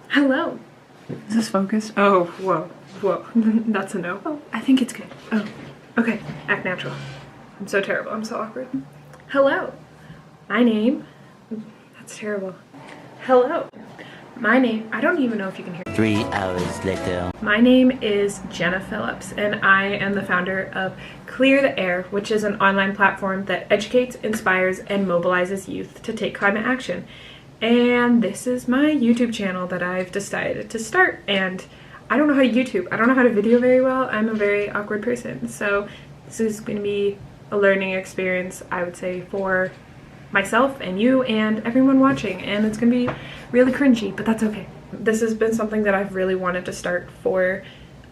Hello. Is this focused? Oh, whoa. That's a no. Oh, I think it's good. Oh, okay. Act natural. I'm so terrible. I'm so awkward. Hello. My name. That's terrible. Hello. My name. I don't even know if you can hear. 3 hours later. My name is Jenna Phillips, and I am the founder of Clear the Air, which is an online platform that educates, inspires, and mobilizes youth to take climate action. And this is my YouTube channel that I've decided to start. And I don't know how to YouTube. I don't know how to video very well. I'm a very awkward person. So this is going to be a learning experience, I would say, for myself and you and everyone watching. And it's going to be really cringy, but that's okay. This has been something that I've really wanted to start for.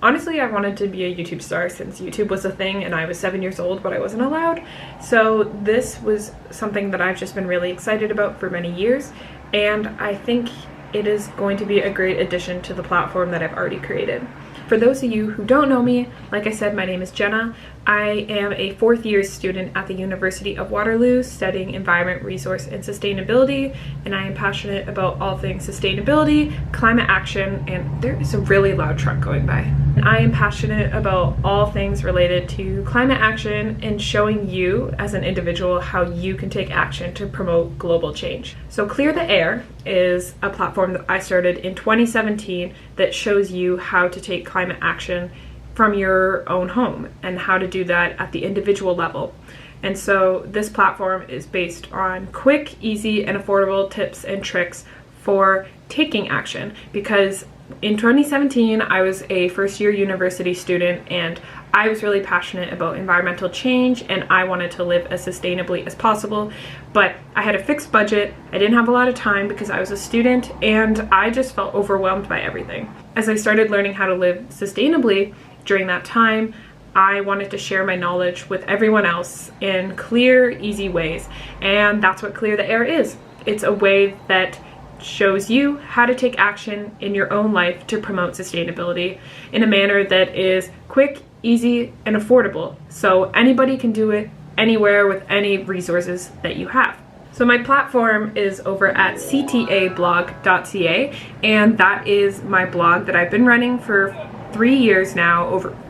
Honestly, I wanted to be a YouTube star since YouTube was a thing and I was 7 years old, but I wasn't allowed. So this was something that I've just been really excited about for many years. And I think it is going to be a great addition to the platform that I've already created. For those of you who don't know me, like I said, my name is Jenna. I am a 4th year student at the University of Waterloo studying environment, resource, and sustainability, and I am passionate about all things sustainability, climate action, and there is a really loud truck going by. I am passionate about all things related to climate action and showing you as an individual how you can take action to promote global change. So Clear the Air is a platform that I started in 2017 that shows you how to take climate action from your own home and how to do that at the individual level. And so this platform is based on quick, easy, and affordable tips and tricks for taking action, because in 2017 I was a first-year university student and I was really passionate about environmental change and I wanted to live as sustainably as possible, but I had a fixed budget, I didn't have a lot of time because I was a student, and I just felt overwhelmed by everything. As I started learning how to live sustainably during that time, I wanted to share my knowledge with everyone else in clear, easy ways, and that's what Clear the Air is. It's a way that shows you how to take action in your own life to promote sustainability in a manner that is quick, easy, and affordable, so anybody can do it anywhere with any resources that you have. So my platform is over at ctablog.ca, and that is my blog that I've been running for 3 years now,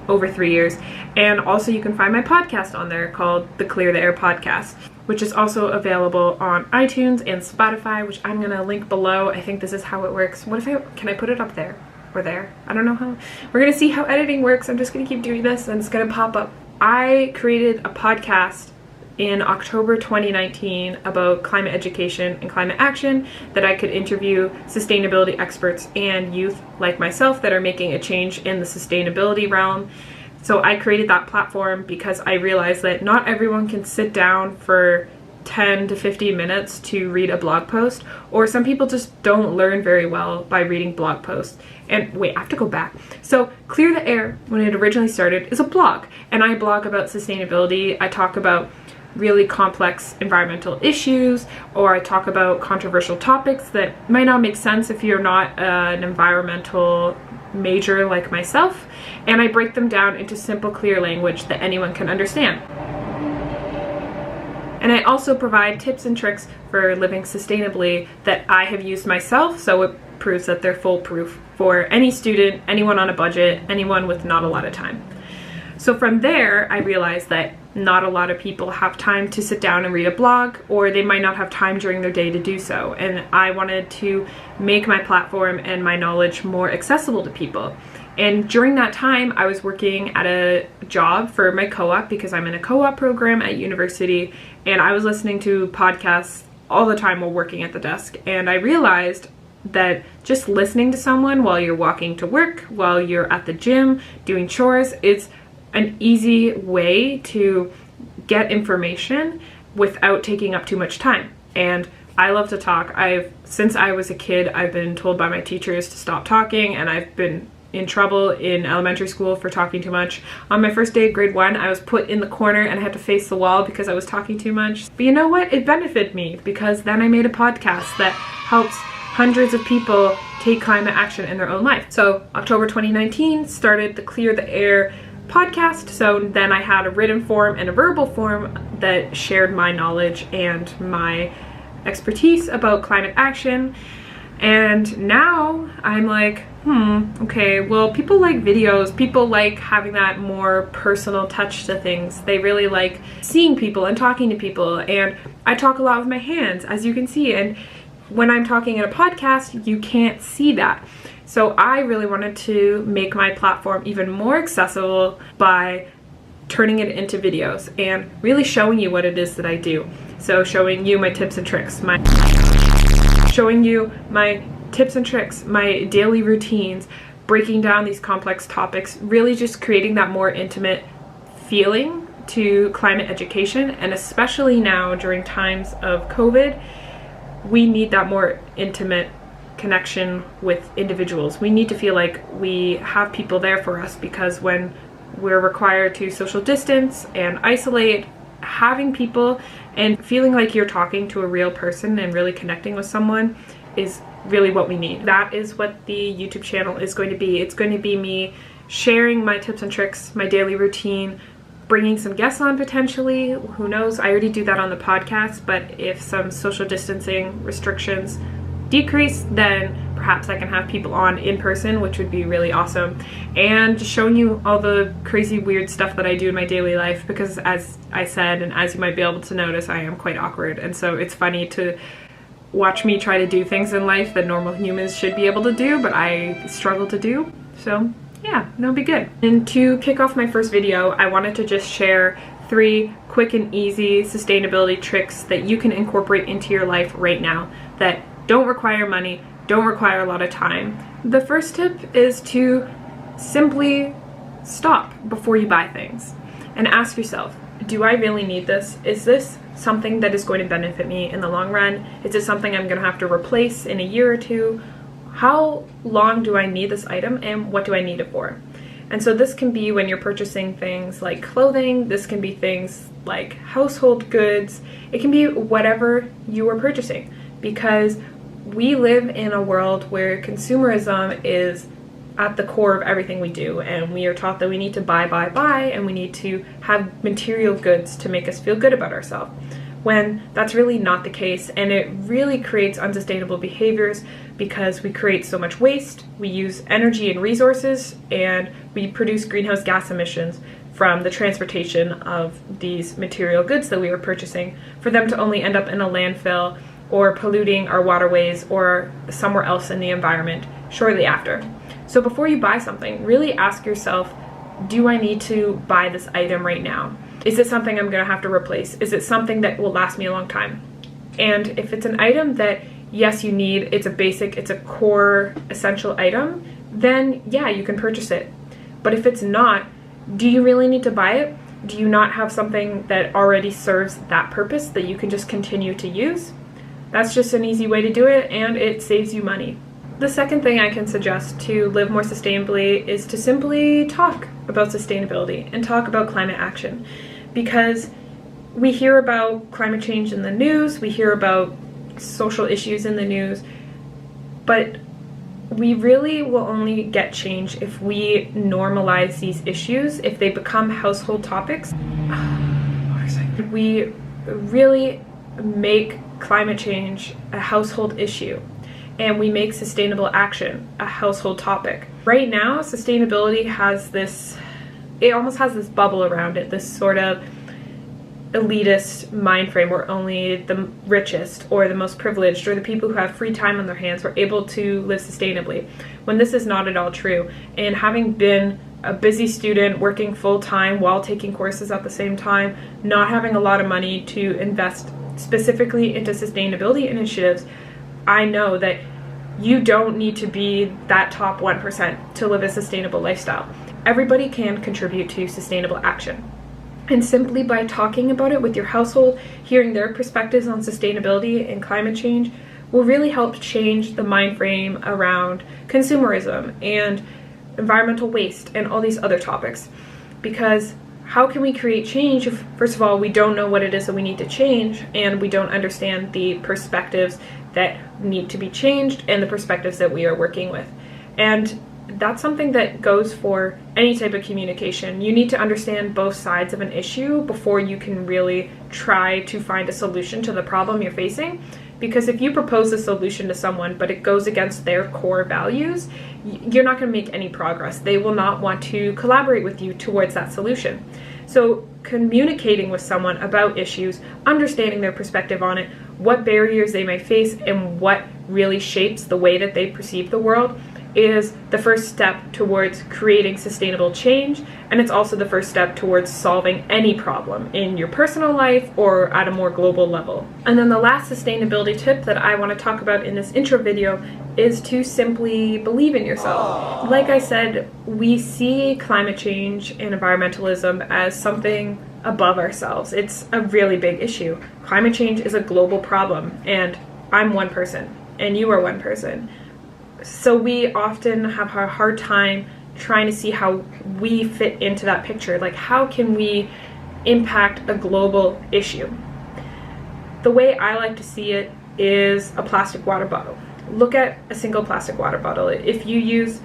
over 3 years, and also you can find my podcast on there called the Clear the Air Podcast, which is also available on iTunes and Spotify, which I'm gonna link below. I think this is how it works. Can I put it up there or there? I don't know how. We're gonna see how editing works. I'm just gonna keep doing this and it's gonna pop up. I created a podcast in October 2019 about climate education and climate action, that I could interview sustainability experts and youth like myself that are making a change in the sustainability realm. So I created that platform because I realized that not everyone can sit down for 10 to 15 minutes to read a blog post, or some people just don't learn very well by reading blog posts. And wait, I have to go back. So Clear the Air, when it originally started, is a blog, and I blog about sustainability. I talk about really complex environmental issues, or I talk about controversial topics that might not make sense if you're not an environmental major like myself, and I break them down into simple, clear language that anyone can understand. And I also provide tips and tricks for living sustainably that I have used myself, so it proves that they're foolproof for any student, anyone on a budget, anyone with not a lot of time. So from there, I realized that not a lot of people have time to sit down and read a blog, or they might not have time during their day to do so. And I wanted to make my platform and my knowledge more accessible to people. And during that time, I was working at a job for my co-op because I'm in a co-op program at university, and I was listening to podcasts all the time while working at the desk. And I realized that just listening to someone while you're walking to work, while you're at the gym, doing chores, is an easy way to get information without taking up too much time. And I love to talk. Since I was a kid, I've been told by my teachers to stop talking, and I've been in trouble in elementary school for talking too much. On my first day of grade 1, I was put in the corner and I had to face the wall because I was talking too much. But you know what? It benefited me, because then I made a podcast that helps hundreds of people take climate action in their own life. So October 2019 started the Clear the Air podcast. So then I had a written form and a verbal form that shared my knowledge and my expertise about climate action. And now I'm like, okay, well, people like videos, people like having that more personal touch to things. They really like seeing people and talking to people, and I talk a lot with my hands, as you can see, and when I'm talking in a podcast, you can't see that. So I really wanted to make my platform even more accessible by turning it into videos and really showing you what it is that I do. So showing you my tips and tricks, my daily routines, breaking down these complex topics, really just creating that more intimate feeling to climate education. And especially now during times of COVID, we need that more intimate connection with individuals. We need to feel like we have people there for us, because when we're required to social distance and isolate, having people and feeling like you're talking to a real person and really connecting with someone is really what we need. That is what the YouTube channel is going to be. It's going to be me sharing my tips and tricks, my daily routine, bringing some guests on potentially. Who knows? I already do that on the podcast, but if some social distancing restrictions decrease, then perhaps I can have people on in person, which would be really awesome. And just showing you all the crazy weird stuff that I do in my daily life, because as I said, and as you might be able to notice, I am quite awkward, and so it's funny to watch me try to do things in life that normal humans should be able to do, but I struggle to do. So yeah, that'll be good. And to kick off my first video, I wanted to just share 3 quick and easy sustainability tricks that you can incorporate into your life right now that don't require money, don't require a lot of time. The first tip is to simply stop before you buy things and ask yourself, do I really need this? Is this something that is going to benefit me in the long run? Is it something I'm going to have to replace in a year or two? How long do I need this item, and what do I need it for? And so this can be when you're purchasing things like clothing, this can be things like household goods, it can be whatever you are purchasing, because we live in a world where consumerism is at the core of everything we do, and we are taught that we need to buy, and we need to have material goods to make us feel good about ourselves, when that's really not the case. And it really creates unsustainable behaviors, because we create so much waste, we use energy and resources, and we produce greenhouse gas emissions from the transportation of these material goods that we are purchasing, for them to only end up in a landfill or polluting our waterways or somewhere else in the environment shortly after. So before you buy something, really ask yourself, do I need to buy this item right now? Is it something I'm going to have to replace? Is it something that will last me a long time? And if it's an item that, yes, you need, it's a basic, it's a core essential item, then yeah, you can purchase it. But if it's not, do you really need to buy it? Do you not have something that already serves that purpose that you can just continue to use? That's just an easy way to do it, and it saves you money. The second thing I can suggest to live more sustainably is to simply talk about sustainability and talk about climate action, because we hear about climate change in the news, we hear about social issues in the news, but we really will only get change if we normalize these issues, if they become household topics. We really make climate change a household issue, and we make sustainable action a household topic. Right now, sustainability has this, it almost has this bubble around it, this sort of elitist mind frame where only the richest or the most privileged or the people who have free time on their hands are able to live sustainably, when this is not at all true. And having been a busy student working full-time while taking courses at the same time, not having a lot of money to invest specifically into sustainability initiatives, I know that you don't need to be that top 1% to live a sustainable lifestyle. Everybody can contribute to sustainable action. And simply by talking about it with your household, hearing their perspectives on sustainability and climate change will really help change the mind frame around consumerism and environmental waste and all these other topics. Because how can we create change if, first of all, we don't know what it is that we need to change, and we don't understand the perspectives that need to be changed and the perspectives that we are working with? And that's something that goes for any type of communication. You need to understand both sides of an issue before you can really try to find a solution to the problem you're facing, Because if you propose a solution to someone but it goes against their core values, you're not going to make any progress. They will not want to collaborate with you towards that solution. So communicating with someone about issues, understanding their perspective on it, what barriers they may face, and what really shapes the way that they perceive the world is the first step towards creating sustainable change, and it's also the first step towards solving any problem in your personal life or at a more global level. And then the last sustainability tip that I want to talk about in this intro video is to simply believe in yourself. Like I said, we see climate change and environmentalism as something above ourselves. It's a really big issue. Climate change is a global problem, and I'm one person, and you are one person. So we often have a hard time trying to see how we fit into that picture. Like, how can we impact a global issue? The way I like to see it is a plastic water bottle. Look at a single plastic water bottle. If you use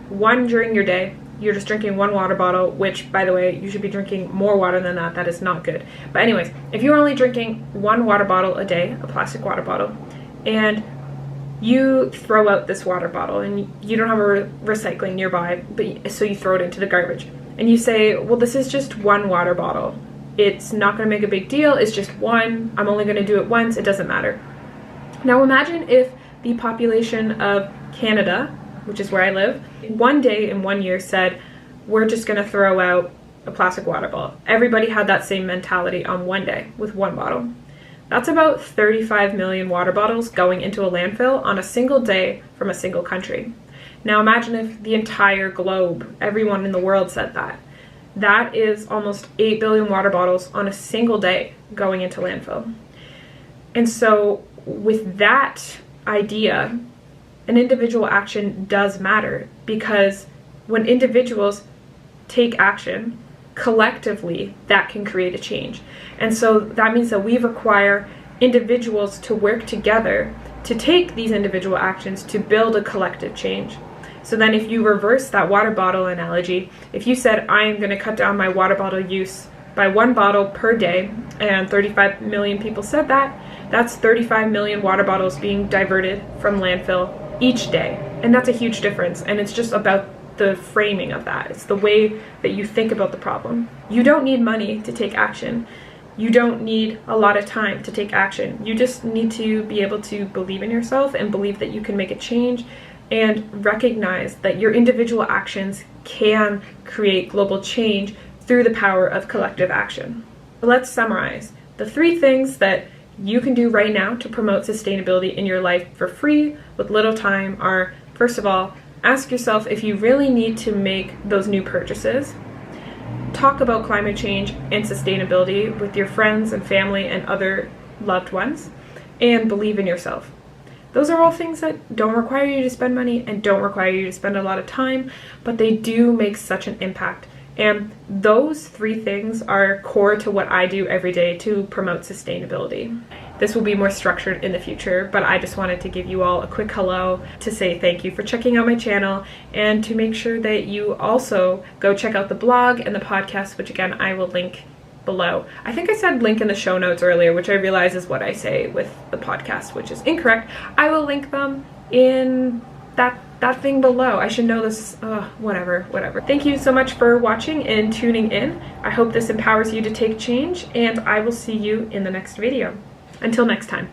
one during your day, you're just drinking one water bottle, which, by the way, you should be drinking more water than that. That is not good. But anyways, if you're only drinking one water bottle a day, a plastic water bottle, and you throw out this water bottle and you don't have a recycling nearby, but so you throw it into the garbage, and you say, well, this is just one water bottle. It's not going to make a big deal. It's just one. I'm only going to do it once. It doesn't matter. Now imagine if the population of Canada, which is where I live, one day in 1 year said, we're just going to throw out a plastic water bottle. Everybody had that same mentality on one day with one bottle. That's about 35 million water bottles going into a landfill on a single day from a single country. Now imagine if the entire globe, everyone in the world said that. That is almost 8 billion water bottles on a single day going into landfill. And so with that idea, an individual action does matter, because when individuals take action, collectively, that can create a change. And so that means that we require individuals to work together to take these individual actions to build a collective change. So then if you reverse that water bottle analogy, if you said, I am going to cut down my water bottle use by one bottle per day, and 35 million people said that, that's 35 million water bottles being diverted from landfill each day. And that's a huge difference. And it's just about the framing of that. It's the way that you think about the problem. You don't need money to take action. You don't need a lot of time to take action. You just need to be able to believe in yourself and believe that you can make a change, and recognize that your individual actions can create global change through the power of collective action. So let's summarize. The 3 things that you can do right now to promote sustainability in your life for free with little time are, first of all, ask yourself if you really need to make those new purchases. Talk about climate change and sustainability with your friends and family and other loved ones, and believe in yourself. Those are all things that don't require you to spend money and don't require you to spend a lot of time, but they do make such an impact. And those 3 things are core to what I do every day to promote sustainability. This will be more structured in the future, but I just wanted to give you all a quick hello to say thank you for checking out my channel, and to make sure that you also go check out the blog and the podcast, which again I will link below. I think I said link in the show notes earlier, which I realize is what I say with the podcast, which is incorrect. I will link them in that thing below. I should know this. Whatever. Thank you so much for watching and tuning in. I hope this empowers you to take change, and I will see you in the next video. Until next time.